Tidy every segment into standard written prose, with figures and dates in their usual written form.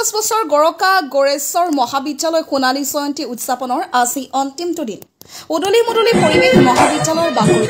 50 বছৰ গৰকা গৰেশ্বৰ মহাবিদ্যালয় সোণালী জয়ন্তী উদযাপনৰ আজি অন্তিমটো দিন উদলি মুদলি পৰিৱেশ মহাবিদ্যালয়ৰ বাকৰি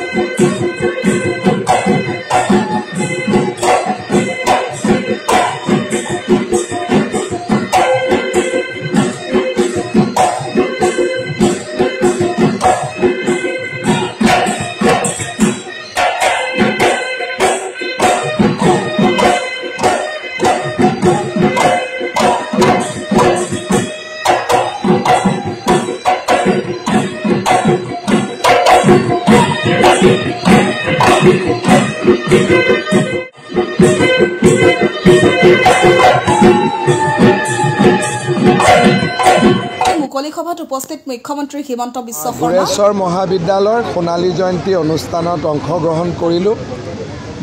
মুকলি সভাত উপস্থিত মুখ্যমন্ত্ৰী হিমন্ত বিশ্ব শৰ্মা গৰেশ্বৰ মহাবিদ্যালয়ৰ সোণালী জয়ন্তী অনুষ্ঠানত অংশগ্ৰহণ কৰিলোঁ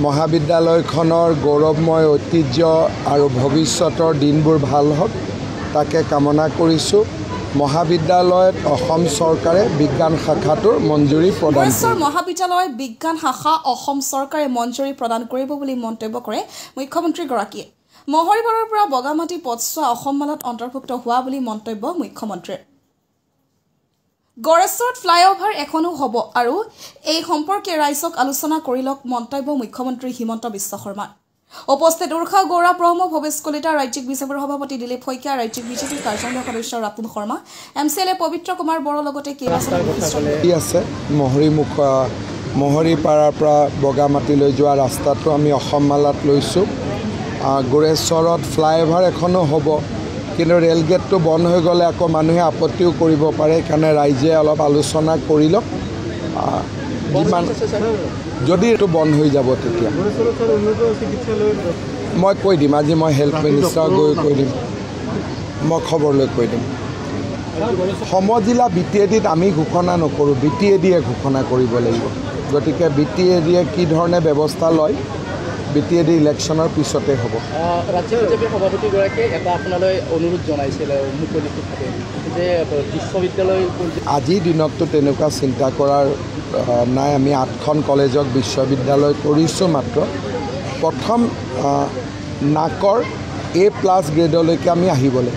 মহাবিদ্যালয়খনৰ গৌৰৱময় ঐতিহ্য আৰু ভৱিষ্যতৰ দিনবোৰ ভাল হওক তাকে কামনা কৰিছোঁ মহাবিদ্যালয়ত অসম চৰকাৰে বিজ্ঞান শাখাটোৰ মঞ্জুৰি প্ৰদান গৰেশ্বৰ মহাবিদ্যালয় বিজ্ঞান শাখা অসম চৰকাৰে মঞ্জুৰি প্ৰদান কৰিব বুলি মন্তব্য কৰে মুখ্যমন্ত্ৰীগৰাকীয়ে মহৰিবাৰৰ পৰা বগামাটি পথছোৱা অসম মালত অন্তৰ্ভুক্ত হোৱা বুলি মন্তব্য মুখ্যমন্ত্ৰীৰ গৰেশ্বৰত ফ্লাইঅভাৰ এখনো হ'ব আৰু এই সম্পৰ্কে ৰাইজক আলোচনা কৰিলক মন্তব্য মুখ্যমন্ত্ৰী হিমন্ত বিশ্ব শৰ্মা উপস্থিত উৰ্ষা গৌৰা ব্ৰহ্ম ভৱেশ কলিতা ৰাজ্যিক বিজেপিৰ সভাপতি দিলীপ শইকীয়া ৰাজ্যিক বিজেপিৰ কাৰ্যালয় সদস্য ৰাতুল শৰ্মা এমচিএলএ পবিত্ৰ কুমাৰ বড়ো লগতে কি আছে মহৰিপাৰাৰ পৰা বগামাটিলৈ যোৱা ৰাস্তাটো আমি অসম মালাত লৈছোঁ গৰেশ্বৰত ফ্লাইঅভাৰ এখনো হ'ব কিন্তু ৰেল গেটটো বন্ধ হৈ গ'লে আকৌ মানুহে আপত্তিও কৰিব পাৰে সেইকাৰণে ৰাইজে অলপ আলোচনা কৰি লওক যদি এইটো বন্ধ হৈ যাব তেতিয়া মই কৈ দিম আজি মই হেল্থ মিনিষ্টাৰক গৈ কৈ দিম মই খবৰ লৈ কৈ দিম সমজিলা BTADত আমি ঘোষণা নকৰোঁ BTADয়ে ঘোষণা কৰিব লাগিব গতিকে BTADয়ে কি ধৰণে ব্যৱস্থা লয় BTAD ইলেকশ্যনৰ পিছতে হ'ব ৰাজ্য বিজেপিৰ সভাপতিগৰাকীয়ে এটা আপোনালৈ অনুৰোধ জনাইছিল মুকলিভাৱে যে বিশ্ববিদ্যালয় আজিৰ দিনততো তেনেকুৱা চিন্তা কৰাৰ নাই আমি 8খন কলেজক বিশ্ববিদ্যালয় কৰিছোঁ মাত্ৰ প্ৰথম নাকৰ A+ গ্ৰেডলৈকে আমি আহিবলৈ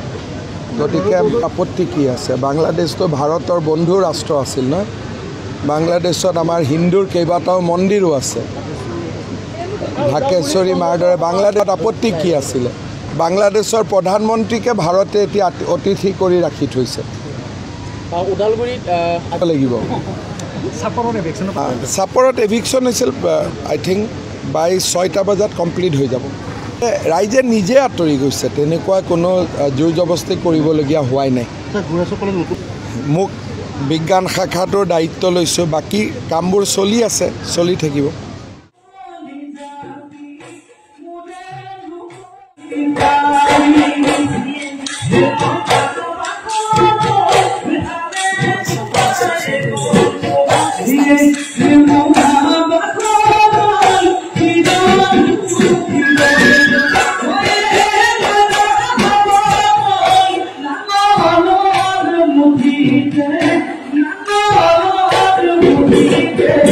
গতিকে আপত্তি কি আছে বাংলাদেশটো ভাৰতৰ বন্ধু ৰাষ্ট্ৰ আছিল নহয় বাংলাদেশত আমাৰ হিন্দুৰ কেইবাটাও মন্দিৰো আছে ঢাকেশ্বৰী মাৰ দৰে বাংলাদেশত আপত্তি কি আছিলে বাংলাদেশৰ প্ৰধানমন্ত্ৰীকে ভাৰতে এতিয়া অতিথি কৰি ৰাখি থৈছে ওদালগুৰিত লাগিব চাপৰত এভিকশ্যন হৈছিল আই থিংক বাই 6টা বজাত কমপ্লিট হৈ যাব ৰাইজে নিজে আঁতৰি গৈছে তেনেকুৱা কোনো জোৰ জবস্তি কৰিবলগীয়া হোৱাই নাই মোক বিজ্ঞান শাখাটোৰ দায়িত্ব লৈছোঁ বাকী কামবোৰ চলি আছে চলি থাকিব Yeah.